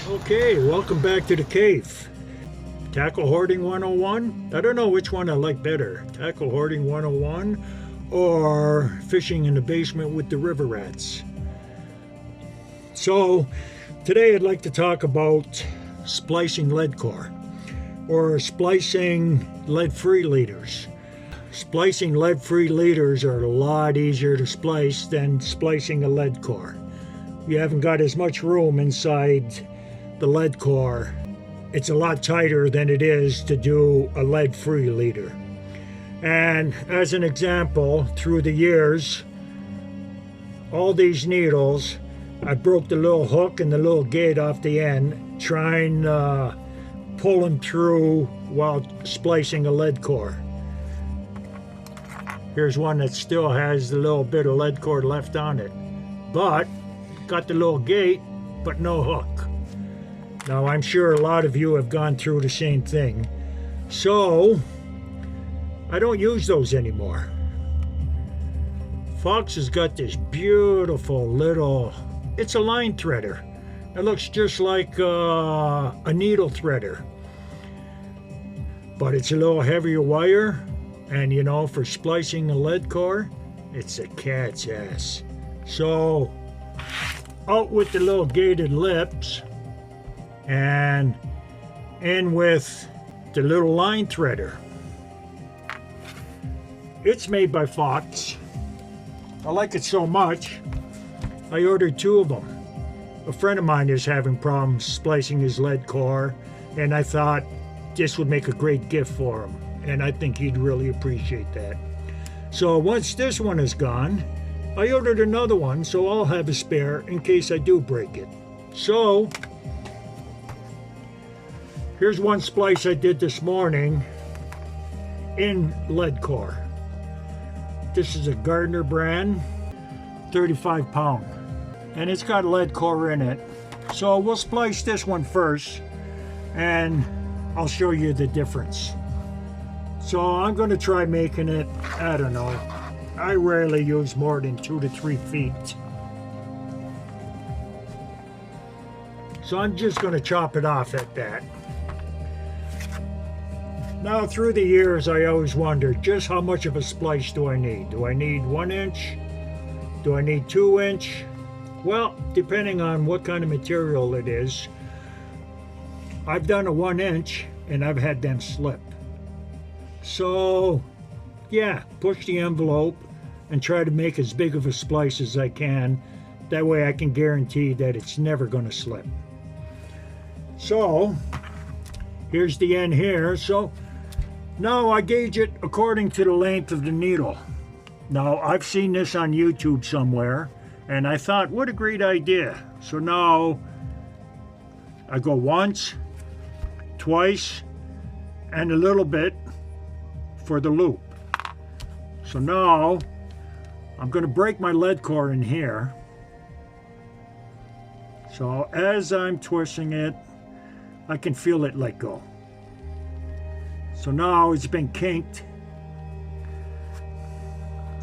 Okay, welcome back to the cave. Tackle hoarding 101. I don't know which one I like better. Tackle hoarding 101 or fishing in the basement with the river rats. So today I'd like to talk about splicing lead core or splicing lead-free leaders. Splicing lead-free leaders are a lot easier to splice than splicing a lead core. You haven't got as much room inside the lead core. It's a lot tighter than it is to do a lead-free leader. And as an example, through the years, all these needles, I broke the little hook and the little gate off the end, trying to pull them through while splicing a lead core. Here's one that still has the little bit of lead core left on it, but got the little gate, but no hook. Now, I'm sure a lot of you have gone through the same thing. So, I don't use those anymore. Fox has got this beautiful little, it's a line threader. It looks just like a needle threader. But it's a little heavier wire. And you know, for splicing a lead core, it's a cat's ass. So, out with the little gated lips. And in with the little line threader. It's made by Fox. I like it so much, I ordered 2 of them. A friend of mine is having problems splicing his lead core, and I thought this would make a great gift for him, and I think he'd really appreciate that. So once this one is gone, I ordered another one, so I'll have a spare in case I do break it. So here's one splice I did this morning in lead core. This is a Gardner brand, 35 pound, and it's got lead core in it. So we'll splice this one first, and I'll show you the difference. So I'm going to try making it, I don't know, I rarely use more than 2 to 3 feet. So I'm just going to chop it off at that. Now, through the years, I always wondered just how much of a splice do I need? Do I need 1 inch? Do I need 2 inch? Well, depending on what kind of material it is. I've done a 1 inch and I've had them slip. So, yeah, push the envelope and try to make as big of a splice as I can. That way I can guarantee that it's never going to slip. So, here's the end here. So, now I gauge it according to the length of the needle. Now, I've seen this on YouTube somewhere, and I thought, what a great idea. So now I go once, twice, and a little bit for the loop. So now I'm going to break my lead core in here. So as I'm twisting it, I can feel it let go. So now it's been kinked.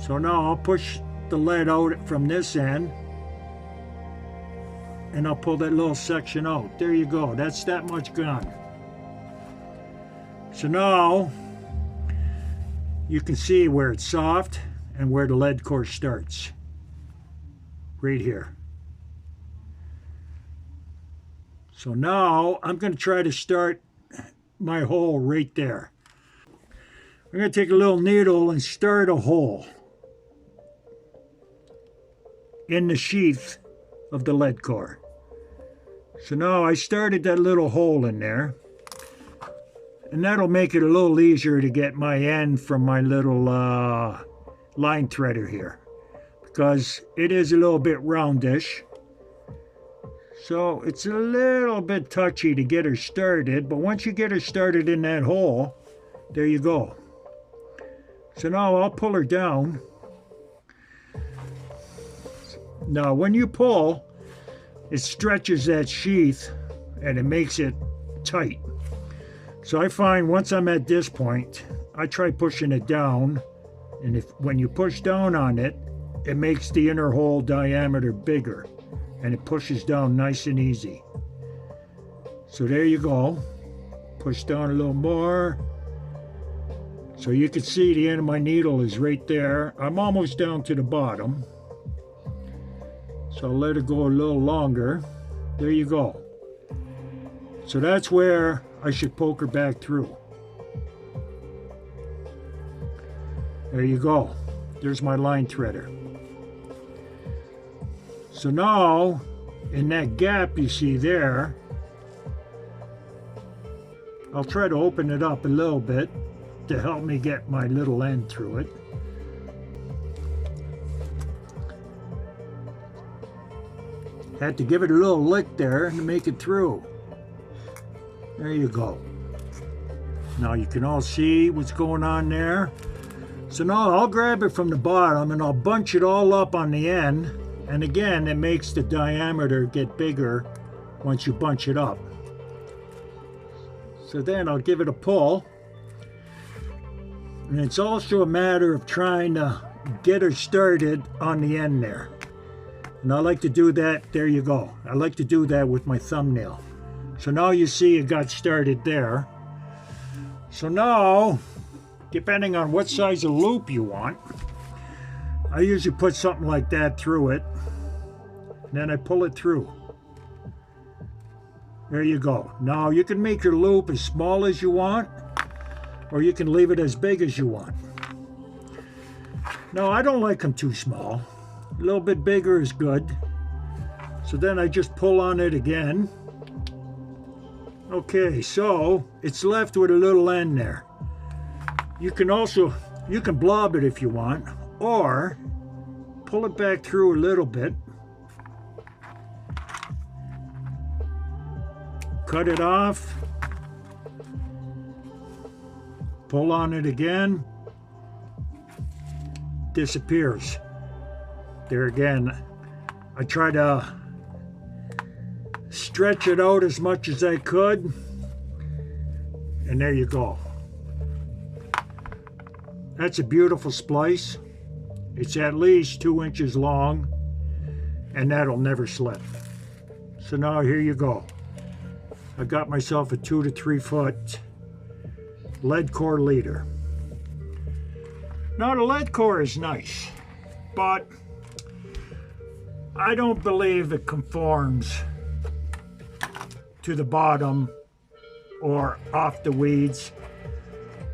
So now I'll push the lead out from this end, and I'll pull that little section out. There you go. That's that much gone. So now you can see where it's soft and where the lead core starts. Right here. So now I'm going to try to start my hole right there. I'm going to take a little needle and start a hole in the sheath of the lead core. So now I started that little hole in there, and that'll make it a little easier to get my end from my little line threader here, because it is a little bit roundish. So it's a little bit touchy to get her started, but once you get her started in that hole, there you go. So now I'll pull her down. Now when you pull, it stretches that sheath and it makes it tight. So I find once I'm at this point, I try pushing it down, and when you push down on it, it makes the inner hole diameter bigger, and it pushes down nice and easy. So there you go. Push down a little more. So you can see the end of my needle is right there. I'm almost down to the bottom. So I'll let it go a little longer. There you go. So that's where I should poke her back through. There you go. There's my line threader. So now, in that gap you see there, I'll try to open it up a little bit to help me get my little end through it. Had to give it a little lick there to make it through. There you go. Now you can all see what's going on there. So now I'll grab it from the bottom and I'll bunch it all up on the end. And again, it makes the diameter get bigger once you bunch it up. So then I'll give it a pull. And it's also a matter of trying to get her started on the end there. And I like to do that, there you go. I like to do that with my thumbnail. So now you see it got started there. So now, depending on what size of loop you want, I usually put something like that through it. And then I pull it through. There you go. Now you can make your loop as small as you want, or you can leave it as big as you want. No, I don't like them too small. A little bit bigger is good. So then I just pull on it again. Okay, so it's left with a little end there. You can blob it if you want, or pull it back through a little bit. Cut it off. Pull on it again. Disappears. There again, I try to stretch it out as much as I could. And there you go. That's a beautiful splice. It's at least 2 inches long, and that'll never slip. So now here you go. I got myself a 2 to 3 foot lead core leader. Now the lead core is nice, but I don't believe it conforms to the bottom or off the weeds.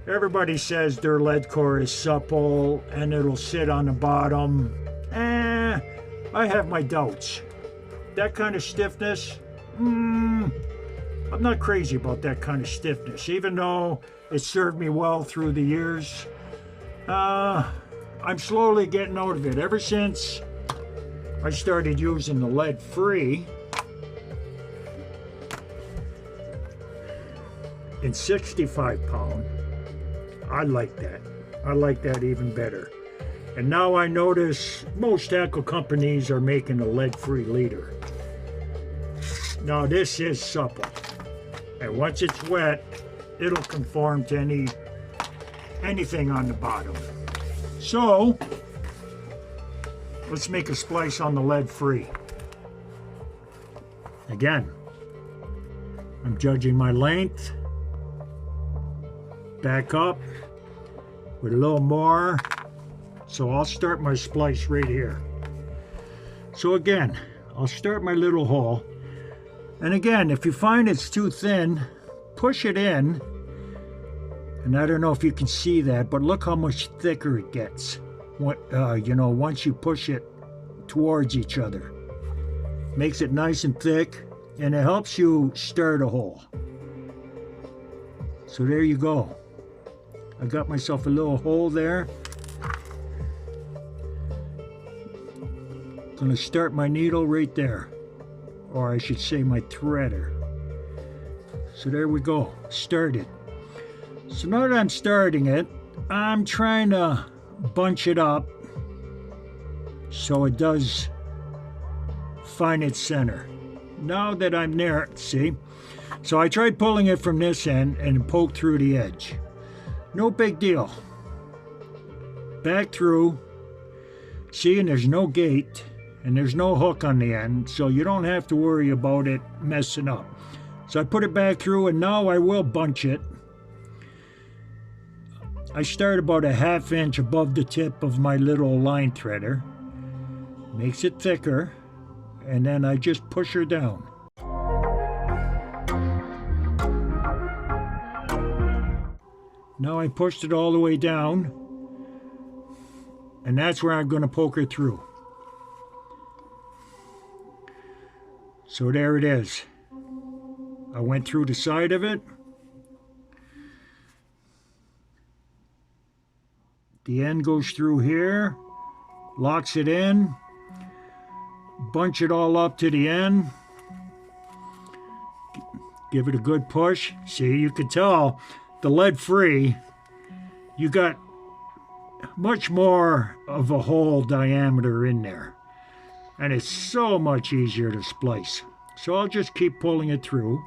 Everybody says their lead core is supple and it'll sit on the bottom. I have my doubts. That kind of stiffness, I'm not crazy about that kind of stiffness, even though it served me well through the years. I'm slowly getting out of it. Ever since I started using the lead-free in 65 pound, I like that. I like that even better. And now I notice most tackle companies are making a lead-free leader. Now this is supple. And once it's wet, it'll conform to anything on the bottom. So, let's make a splice on the lead-free. Again, I'm judging my length. Back up with a little more. So I'll start my splice right here. So again, I'll start my little hole. And again, if you find it's too thin, push it in. And I don't know if you can see that, but look how much thicker it gets. Once you push it towards each other. Makes it nice and thick, and it helps you start a hole. So there you go. I got myself a little hole there. Gonna start my needle right there. Or I should say my threader. So there we go, started. So now that I'm starting it, I'm trying to bunch it up so it does find its center. Now that I'm there, see, So I tried pulling it from this end and poked through the edge. No big deal. Back through. See, and there's no gate and there's no hook on the end, so you don't have to worry about it messing up. So I put it back through, and now I will bunch it. I start about a 1/2 inch above the tip of my little line threader. Makes it thicker, and then I just push her down. Now I pushed it all the way down, and that's where I'm going to poke her through. So there it is. I went through the side of it. The end goes through here, locks it in, bunch it all up to the end. Give it a good push. See, you can tell the lead-free, you got much more of a hole diameter in there, and it's so much easier to splice. So I'll just keep pulling it through.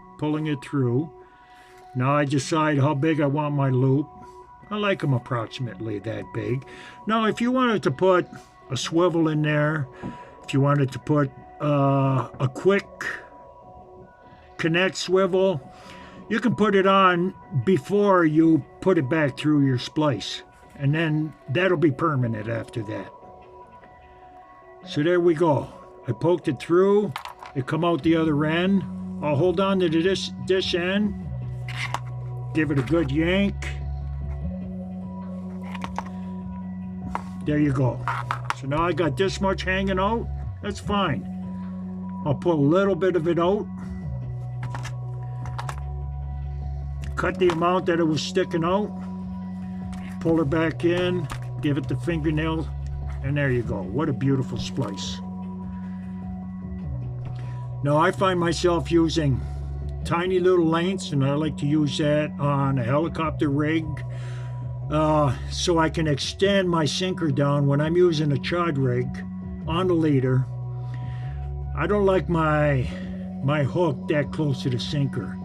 Now I decide how big I want my loop. I like them approximately that big. Now if you wanted to put a swivel in there, if you wanted to put a quick connect swivel, you can put it on before you put it back through your splice, and then that'll be permanent after that. So there we go. I poked it through, it come out the other end. I'll hold on to this end, give it a good yank. There you go. So now I got this much hanging out, that's fine. I'll pull a little bit of it out, cut the amount that it was sticking out, pull her back in, give it the fingernail, and there you go. What a beautiful splice. Now I find myself using tiny little lengths, and I like to use that on a helicopter rig, so I can extend my sinker down when I'm using a chod rig on the leader. I don't like my hook that close to the sinker,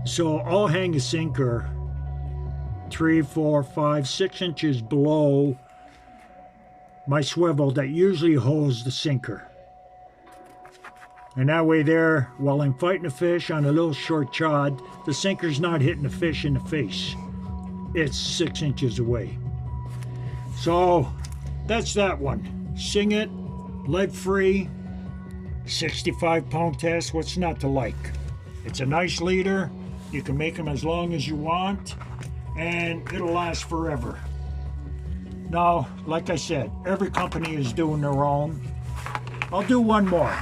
so I'll hang a sinker 3, 4, 5, 6 inches below my swivel that usually holds the sinker. And that way there, while I'm fighting a fish on a little short chod, the sinker's not hitting the fish in the face. It's 6 inches away. So that's that one. Sing It, lead-free, 65-pound test. What's not to like? It's a nice leader. You can make them as long as you want, and it'll last forever. Now, like I said, every company is doing their own. I'll do one more.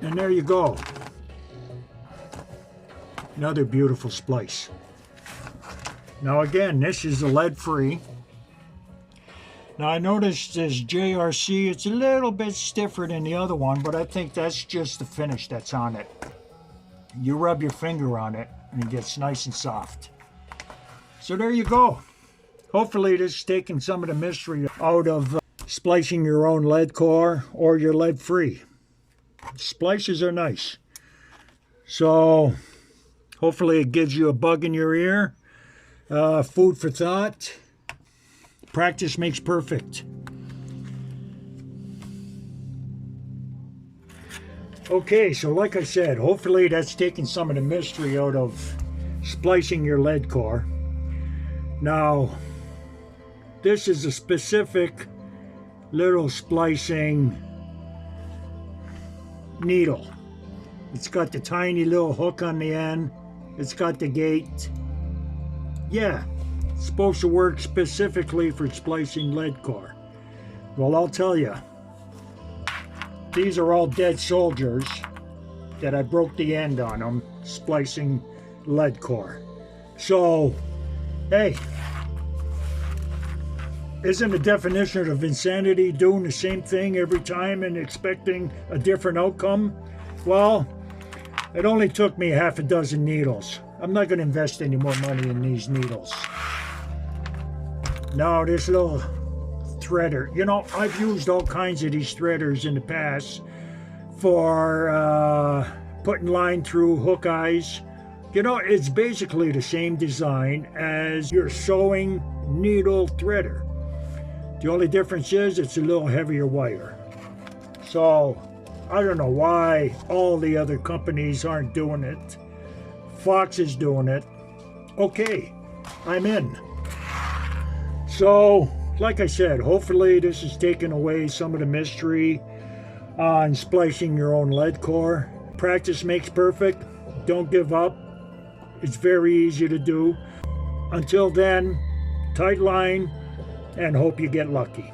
And there you go. Another beautiful splice. Now again, this is a lead-free. Now I noticed this JRC, it's a little bit stiffer than the other one, but I think that's just the finish that's on it. You rub your finger on it and it gets nice and soft. So there you go. Hopefully this is taking some of the mystery out of splicing your own lead core or your lead-free. Splices are nice. So Hopefully it gives you a bug in your ear. Food for thought. Practice makes perfect. Okay, so like I said, hopefully that's taken some of the mystery out of splicing your lead core. Now, this is a specific little splicing needle. It's got the tiny little hook on the end. It's got the gate. Yeah, it's supposed to work specifically for splicing lead core. Well, I'll tell you, these are all dead soldiers that I broke the end on them, splicing lead core. So, hey, isn't the definition of insanity doing the same thing every time and expecting a different outcome? Well, it only took me half a dozen needles. I'm not going to invest any more money in these needles. Now, this little threader. You know, I've used all kinds of these threaders in the past for putting line through hook eyes. You know, it's basically the same design as your sewing needle threader. The only difference is it's a little heavier wire. So, I don't know why all the other companies aren't doing it. Fox is doing it. Okay, I'm in. So, like I said, hopefully this has taken away some of the mystery on splicing your own lead core. Practice makes perfect. Don't give up. It's very easy to do. Until then, tight line and hope you get lucky.